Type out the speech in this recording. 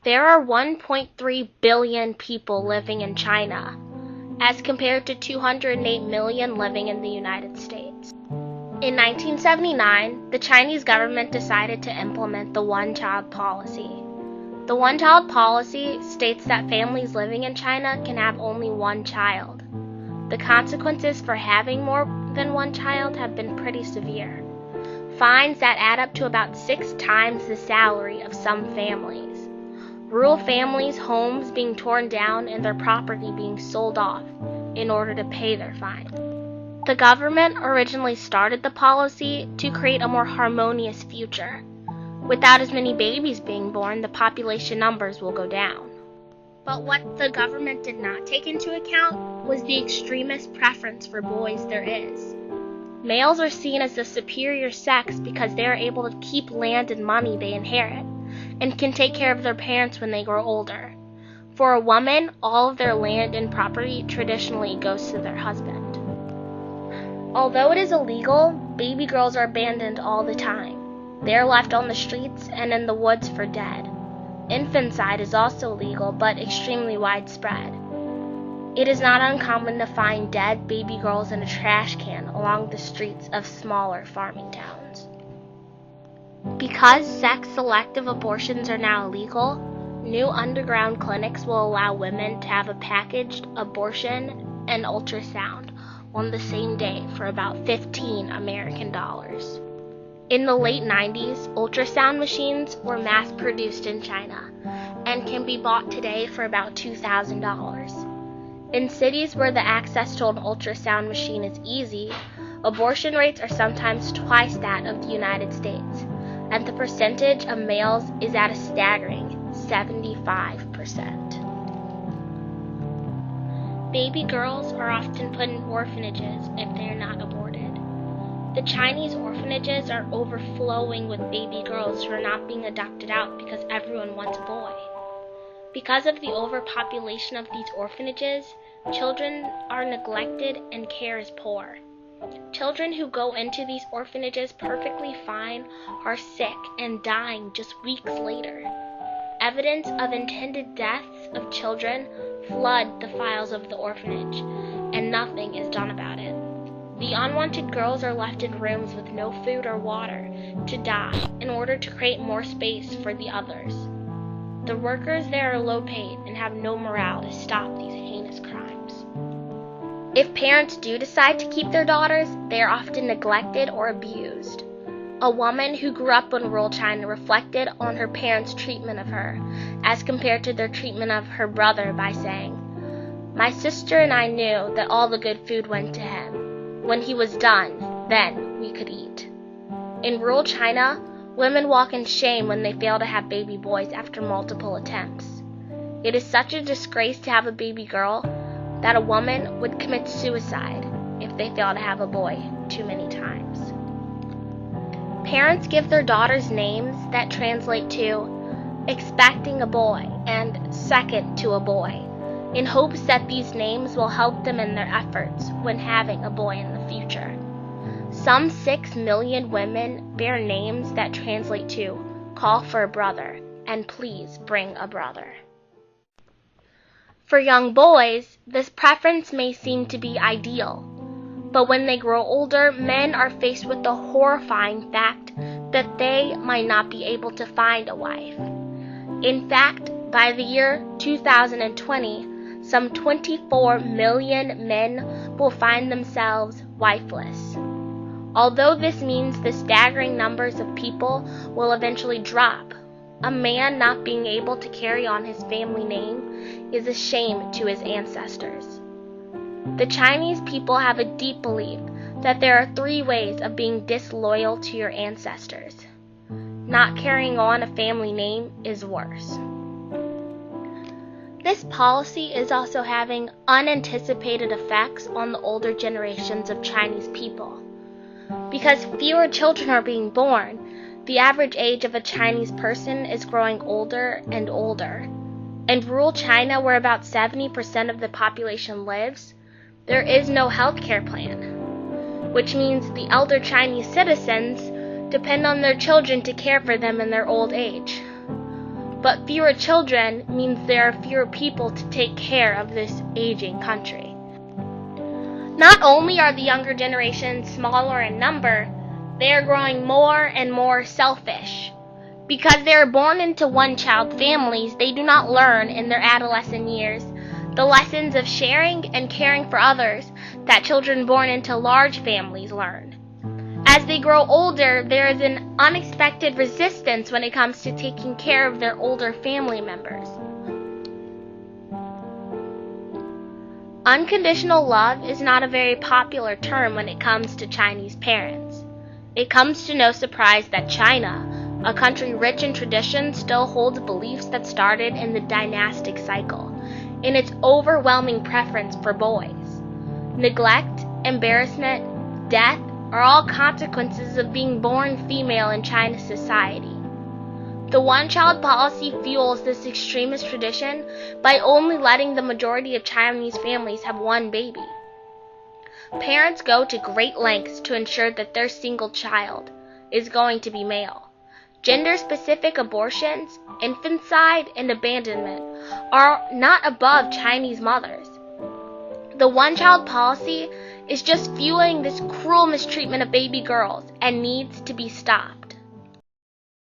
There are 1.3 billion people living in China, as compared to 208 million living in the United States. In 1979, the Chinese government decided to implement the one-child policy. The one-child policy states that families living in China can have only one child. The consequences for having more than one child have been pretty severe. Fines that add up to about 6 times the salary of some families. Rural families' homes being torn down and their property being sold off in order to pay their fine. The government originally started the policy to create a more harmonious future. Without as many babies being born, the population numbers will go down. But what the government did not take into account was the extremist preference for boys there is. Males are seen as the superior sex because they are able to keep land and money they inherit, and can take care of their parents when they grow older. For a woman, all of their land and property traditionally goes to their husband. Although it is illegal, baby girls are abandoned all the time. They are left on the streets and in the woods for dead. Infanticide is also legal, but extremely widespread. It is not uncommon to find dead baby girls in a trash can along the streets of smaller farming towns. Because sex-selective abortions are now illegal, new underground clinics will allow women to have a packaged abortion and ultrasound on the same day for about $15 American. In the late 90s, ultrasound machines were mass-produced in China and can be bought today for about $2,000. In cities where the access to an ultrasound machine is easy, abortion rates are sometimes twice that of the United States, and the percentage of males is at a staggering 75%. Baby girls are often put in orphanages if they are not aborted. The Chinese orphanages are overflowing with baby girls who are not being adopted out because everyone wants a boy. Because of the overpopulation of these orphanages, children are neglected and care is poor. Children who go into these orphanages perfectly fine are sick and dying just weeks later. Evidence of intended deaths of children flood the files of the orphanage, and nothing is done about it. The unwanted girls are left in rooms with no food or water to die in order to create more space for the others. The workers there are low paid and have no morale to stop these heinous crimes. If parents do decide to keep their daughters, they are often neglected or abused. A woman who grew up in rural China reflected on her parents' treatment of her as compared to their treatment of her brother by saying, "My sister and I knew that all the good food went to him. When he was done, then we could eat." In rural China, women walk in shame when they fail to have baby boys after multiple attempts. It is such a disgrace to have a baby girl that a woman would commit suicide if they fail to have a boy too many times. Parents give their daughters names that translate to expecting a boy and second to a boy, in hopes that these names will help them in their efforts when having a boy in the future. Some 6 million women bear names that translate to call for a brother and please bring a brother. For young boys, this preference may seem to be ideal, but when they grow older, men are faced with the horrifying fact that they might not be able to find a wife. In fact, by the year 2020, some 24 million men will find themselves wifeless. Although this means the staggering numbers of people will eventually drop, a man not being able to carry on his family name is a shame to his ancestors. The Chinese people have a deep belief that there are 3 ways of being disloyal to your ancestors. Not carrying on a family name is worse. This policy is also having unanticipated effects on the older generations of Chinese people. Because fewer children are being born, the average age of a Chinese person is growing older and older. In rural China, where about 70% of the population lives, there is no health care plan, which means the elder Chinese citizens depend on their children to care for them in their old age. But fewer children means there are fewer people to take care of this aging country. Not only are the younger generations smaller in number, they are growing more and more selfish. Because they are born into one-child families, they do not learn in their adolescent years the lessons of sharing and caring for others that children born into large families learn. As they grow older, there is an unexpected resistance when it comes to taking care of their older family members. Unconditional love is not a very popular term when it comes to Chinese parents. It comes to no surprise that China, a country rich in tradition, still holds beliefs that started in the dynastic cycle, in its overwhelming preference for boys. Neglect, embarrassment, death are all consequences of being born female in China's society. The one-child policy fuels this extremist tradition by only letting the majority of Chinese families have one baby. Parents go to great lengths to ensure that their single child is going to be male. Gender-specific abortions, infanticide, and abandonment are not above Chinese mothers. The one-child policy is just fueling this cruel mistreatment of baby girls and needs to be stopped.